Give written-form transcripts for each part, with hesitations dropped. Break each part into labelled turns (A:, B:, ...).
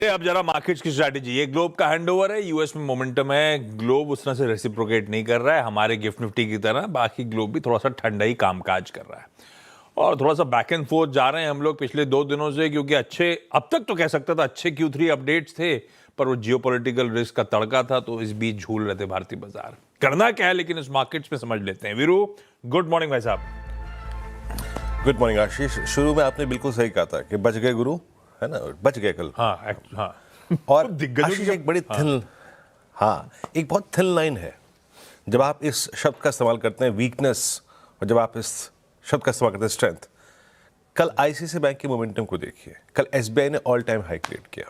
A: अब जरा मार्केट्स की स्ट्रैटेजी। ये ग्लोब का हैंडओवर है, यूएस में मोमेंटम है, ग्लोब उस तरह से रेसिप्रोकेट नहीं कर रहा है हमारे गिफ्ट निफ्टी की तरह। बाकी ग्लोब भी थोड़ा सा ठंडा ही कामकाज कर रहा है और थोड़ा सा बैक एंड फोर्थ जा रहे हैं हम लोग पिछले 2 दिनों से, क्योंकि अच्छे अब तक तो कह सकता था अच्छे Q3 अपडेट्स थे, पर वो जियोपॉलिटिकल रिस्क का तड़का था, तो इस बीच झूल रहे थे भारतीय बाजार। करना क्या है लेकिन इस मार्केट्स में समझ लेते हैं। वीरू, गुड मॉर्निंग भाई साहब।
B: गुड मॉर्निंग आशीष। शुरू में आपने बिल्कुल सही कहा था कि बच गए गुरु, है ना, बच गए कल।
A: हाँ हाँ।
B: और आशीष एक बड़ी थिन, एक बहुत थिन लाइन है जब आप इस शब्द का इस्तेमाल करते हैं वीकनेस, और जब आप इस शब्द का इस्तेमाल करते हैं स्ट्रेंथ। कल आईसीआईसीआई बैंक के मोमेंटम को देखिए, कल एसबीआई ने ऑल टाइम हाई क्रिएट किया,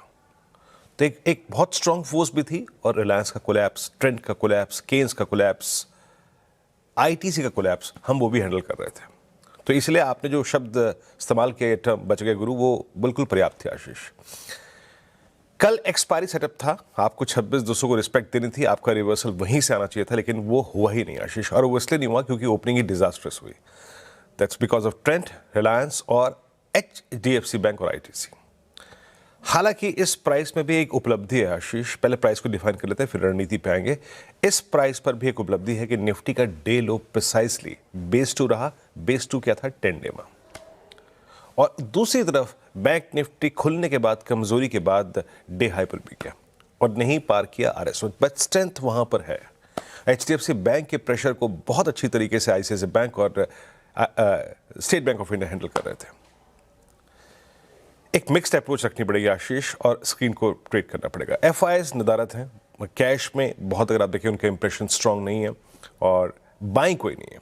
B: तो एक बहुत स्ट्रांग फोर्स भी थी। और रिलायंस का कोलैप्स, ट्रेंड का कोलैप्स, केन्स का कोलैप्स, आईटीसी का कोलैप्स, हम वो भी हैंडल कर रहे थे। तो इसलिए आपने जो शब्द इस्तेमाल किया, टर्म बच गए गुरु, वो बिल्कुल पर्याप्त थे आशीष। कल एक्सपायरी सेटअप था, आपको 26,200 को रिस्पेक्ट देनी थी, आपका रिवर्सल वहीं से आना चाहिए था, लेकिन वो हुआ ही नहीं आशीष। और वो इसलिए नहीं हुआ क्योंकि ओपनिंग ही डिजास्ट्रस हुई। That's because of trend, Reliance और एचडीएफसी बैंक और आईटीसी। हालांकि इस प्राइस में भी एक उपलब्धि है आशीष। पहले प्राइस को डिफाइन कर लेते हैं, फिर रणनीति पे आएंगे। इस प्राइस पर भी एक उपलब्धि है कि निफ्टी का डे लो प्रिसाइसली बेस 2 रहा। बेस 2 क्या था? 10 डे में। और दूसरी तरफ बैंक निफ्टी खुलने के बाद, कमजोरी के बाद डे हाई पर भी गया और नहीं पार किया RS1, बट स्ट्रेंथ वहां पर है। एचडीएफसी बैंक के प्रेशर को बहुत अच्छी तरीके से आईसीआईसीआई बैंक और state bank of India handle कर रहे थे। एक मिक्स्ड अप्रोच रखनी पड़ेगी आशीष, और स्क्रीन को ट्रेड करना पड़ेगा। एफआईएस नदारत हैं, कैश में बहुत, अगर आप देखिए उनके इंप्रेशन स्ट्रांग नहीं है और बाइंग कोई नहीं है।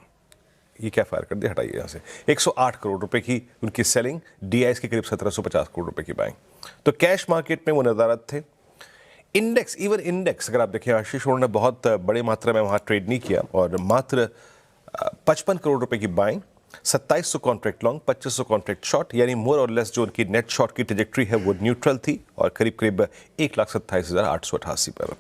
B: ये क्या फायर कर दिया, हटाइए यहाँ से। 108 करोड़ रुपए की उनकी सेलिंग, डीआईएस के करीब 1750 करोड़ रुपए की बाइंग। तो कैश मार्केट में वो नदारत थे। इंडेक्स, इवन इंडेक्स अगर आप देखें आशीष, उन्होंने बहुत बड़ी मात्रा में वहाँ ट्रेड नहीं किया और मात्र 55 करोड़ रुपए की buying, 2700 contract long, 2500 contract short, यानी मोर और लेस जो उनकी नेट शॉर्ट की ट्रेजेक्ट्री है वो न्यूट्रल थी और करीब करीब 1,27,888 पर।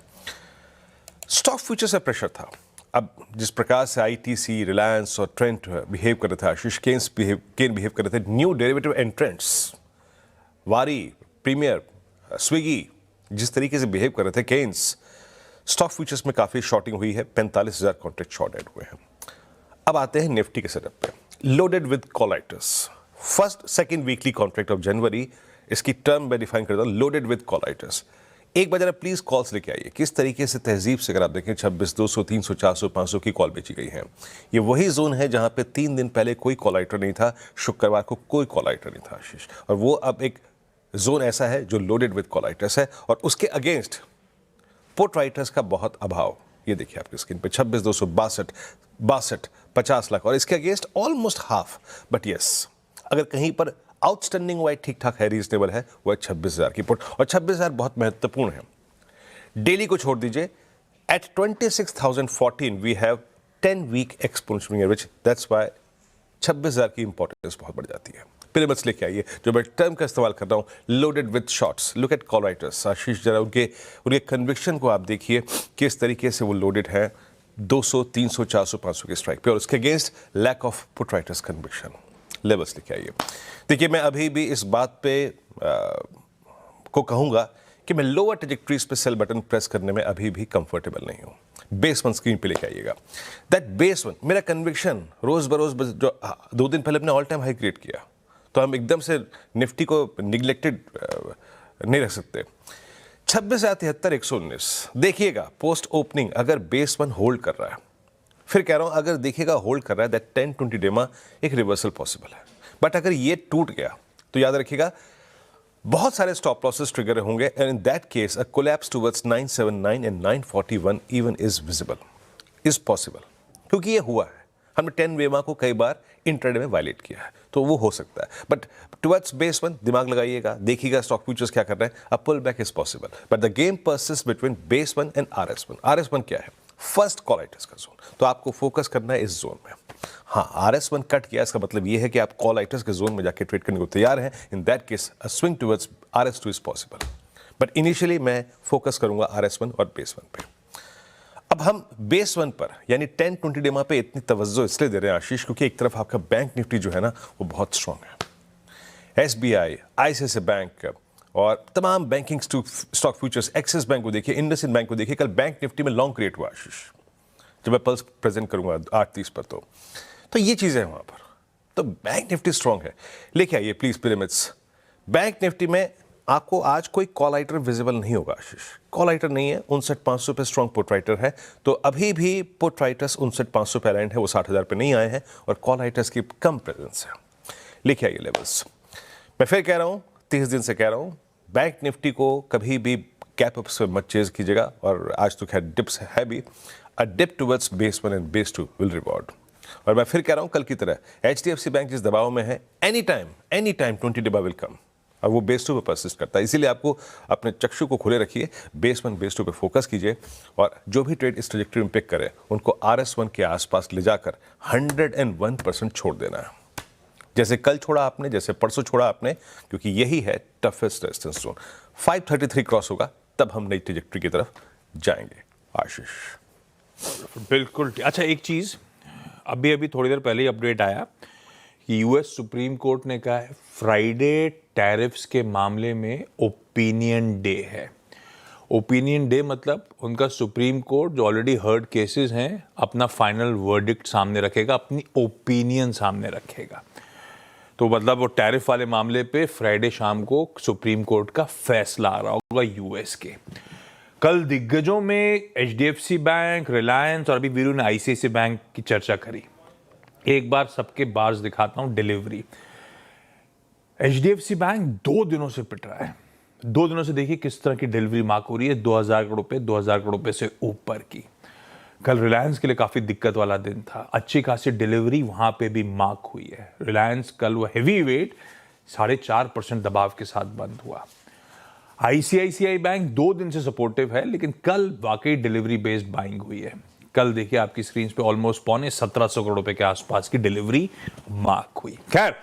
B: स्टॉक फ्यूचर से प्रेशर था। अब जिस प्रकार से आईटीसी, रिलायंस और ट्रेंड बिहेव कर रहे थे आशीष, केन बिहेव कर रहे थे, न्यू डेरिवेटिव एंट्रेंट्स, वारी, प्रीमियर, स्विगी, जिस तरीके से बिहेव कर रहे थे केन्स, स्टॉक फ्यूचर्स में काफी शॉर्टिंग हुई है। 45,000 कॉन्ट्रैक्ट शॉर्ट एड हुए हैं। अब आते हैं निफ्टी के सेटअप पे। Loaded with call writers, first second weekly contract of January, इसकी टर्म मैं डिफाइन करता हूं, लोडेड विद कॉलाइटर्स। एक बार जरा प्लीज कॉल्स लेके आइए, किस तरीके से तहजीब से, अगर आप देखें 26,200, 300, 400, 500 की कॉल बेची गई है। ये वही जोन है जहां पे 3 दिन पहले कोई कॉलाइटर नहीं था, शुक्रवार को कोई कॉलाइटर नहीं था आशीष, और वो अब एक जोन ऐसा है जो लोडेड विद कॉलाइटर्स है, और उसके अगेंस्ट पुट राइटर्स का बहुत अभाव। ये देखिए आपकी स्क्रीन पे 26,262, 50 लाख, और इसके against almost half. But yes, अगर कहीं पर आउटस्टैंडिंग वाइट ठीक ठाक है, रीजनेबल है, वह 26,000 की पुट, और 26,000 बहुत महत्वपूर्ण है। डेली को छोड़ दीजिए, at 26,014 we have 10 week exponential which, that's why 26,000 की इंपॉर्टेंस बहुत बढ़ जाती है। पिरामिड्स लेके आइए, जो मैं टर्म का इस्तेमाल कर रहा हूं, loaded with shorts. Look at call writers Ashish, जरा उनके कन्विक्शन को आप देखिए, किस तरीके से वो लोडेड है 200, 300, 400, 500 के स्ट्राइक पे, और उसके against lack of put writers conviction. Levels लेके आइए। देखिए, मैं अभी भी इस बात पे को कहूंगा कि मैं लोअर ट्रेजेक्टरीज पे सेल बटन प्रेस करने में अभी भी कंफर्टेबल नहीं हूं। बेस 1 स्क्रीन पे लेके आइएगा। दैट बेस 1 मेरा कन्विक्शन रोज बरोज, जो 2 दिन पहले अपने ऑल टाइम हाई क्रिएट किया, तो हम एकदम से निफ्टी को निगलेक्टेड नहीं रख सकते। 26,073, 119 देखिएगा पोस्ट ओपनिंग, अगर बेस 1 होल्ड कर रहा है, फिर कह रहा हूं अगर देखिएगा होल्ड कर रहा है, दैट 10-20 डे में एक रिवर्सल पॉसिबल है। बट अगर ये टूट गया तो याद रखिएगा बहुत सारे स्टॉप लॉसेस ट्रिगर होंगे, and in that case a collapse towards 979 and 941 even is visible, is possible, क्योंकि ये हुआ है। हमने 10 वेमा को कई बार इंट्राडे में वायलेट किया है, तो वो हो सकता है। बट टुवर्ड्स बेस 1 दिमाग लगाइएगा, देखिएगा स्टॉक फ्यूचर्स क्या कर रहे हैं, a pull back is possible, but the game persist between base 1 and RS1। RS1 क्या है? फर्स्ट कॉलाइटर्स का जोन, तो आपको फोकस करना है इस जोन में। हाँ, RS1 कट किया, इसका मतलब यह है कि आप कॉलाइटर्स के जोन में जाके ट्रेड करने को तैयार हैं। In that case a swing towards RS2 is possible, but initially मैं फोकस करूंगा RS1 और बेस 1 पे। अब हम बेस 1 पर यानी 10-20 डेमा पे इतनी तवज्जो इसलिए दे रहे हैं आशीष, क्योंकि एक तरफ आपका बैंक निफ्टी जो है ना, वो बहुत स्ट्रांग है। SBI, ICICI बैंक और तमाम banking stock futures, axis bank को देखिए, इंडसइंड बैंक को देखिए, कल बैंक निफ्टी में लॉन्ग क्रिएट हुआ आशीष, जब मैं पल्स प्रेजेंट करूंगा 8:30 पर। तो ये चीज़ें हैं वहाँ पर। तो बैंक निफ्टी स्ट्रांग है। लेके आइए प्लीज पिरामिड्स। बैंक निफ्टी में आपको आज कोई कॉल राइटर विजिबल नहीं होगा आशीष, कॉल राइटर नहीं है। 59,500 पे स्ट्रांग पुट राइटर है, तो अभी भी पुट राइटर्स 59,500 पे अलाइंड है, वो 60,000 पे नहीं आए हैं और कॉल राइटर्स की कम प्रेजेंस है। लिखे आइए लेवल्स। मैं फिर कह रहा हूँ, 30 दिन से कह रहा हूँ, बैंक निफ्टी को कभी भी कैप अप से मत चेज कीजिएगा, और आज तो खैर डिप्स है भी। A dip towards base 1 and base 2 will reward. और मैं फिर कह रहा हूं, कल की तरह HDFC बैंक जिस दबाव में है, एनी टाइम 20 डिबा विल कम, और वो बेस 2 पे परसिस्ट करता है। इसीलिए आपको अपने चक्षु को खुले रखिए, बेस 1 बेस 2 पे फोकस कीजिए, और जो भी ट्रेड इस ट्रैजेक्टरी में पिक करे उनको RS1 के आसपास ले जाकर 101% छोड़ देना है। जैसे कल छोड़ा आपने, जैसे परसों छोड़ा आपने, क्योंकि यही है टफेस्ट रेजिस्टेंस जोन। 533 क्रॉस होगा तब हम नई ट्रैजेक्टरी की तरफ जाएंगे आशीष।
A: बिल्कुल। अच्छा, एक चीज अभी थोड़ी देर पहले ही अपडेट आया कि यूएस सुप्रीम कोर्ट ने कहा है फ्राइडे टैरिफ्स के मामले में ओपिनियन डे है। ओपिनियन डे मतलब उनका सुप्रीम कोर्ट जो ऑलरेडी हर्ड केसेस हैं अपना फाइनल वर्डिक्ट सामने रखेगा, अपनी ओपिनियन सामने रखेगा। तो मतलब वो टैरिफ वाले मामले पे फ्राइडे शाम को सुप्रीम कोर्ट का फैसला आ रहा होगा यूएस के। कल दिग्गजों में HDFC बैंक, रिलायंस और अभी वीरू ने ICICI बैंक की चर्चा करी। एक बार सबके बार्स दिखाता हूं डिलीवरी। HDFC बैंक 2 दिनों से पिट रहा है। 2 दिनों से देखिए किस तरह की डिलीवरी मार्क हो रही है, 2,000 करोड़ रुपए, 2,000 करोड़ रुपए से ऊपर की। कल रिलायंस के लिए काफी दिक्कत वाला दिन था, अच्छी खासी डिलीवरी वहां पे भी मार्क हुई है। रिलायंस कल वो हैवी वेट 4.5% दबाव के साथ बंद हुआ। ICICI बैंक 2 दिन से सपोर्टिव है, लेकिन कल वाकई डिलीवरी बेस्ड बाइंग हुई है। कल देखिए आपकी स्क्रीन पे ऑलमोस्ट 1,700 करोड़ रुपए के आसपास की डिलीवरी मार्क हुई। खैर,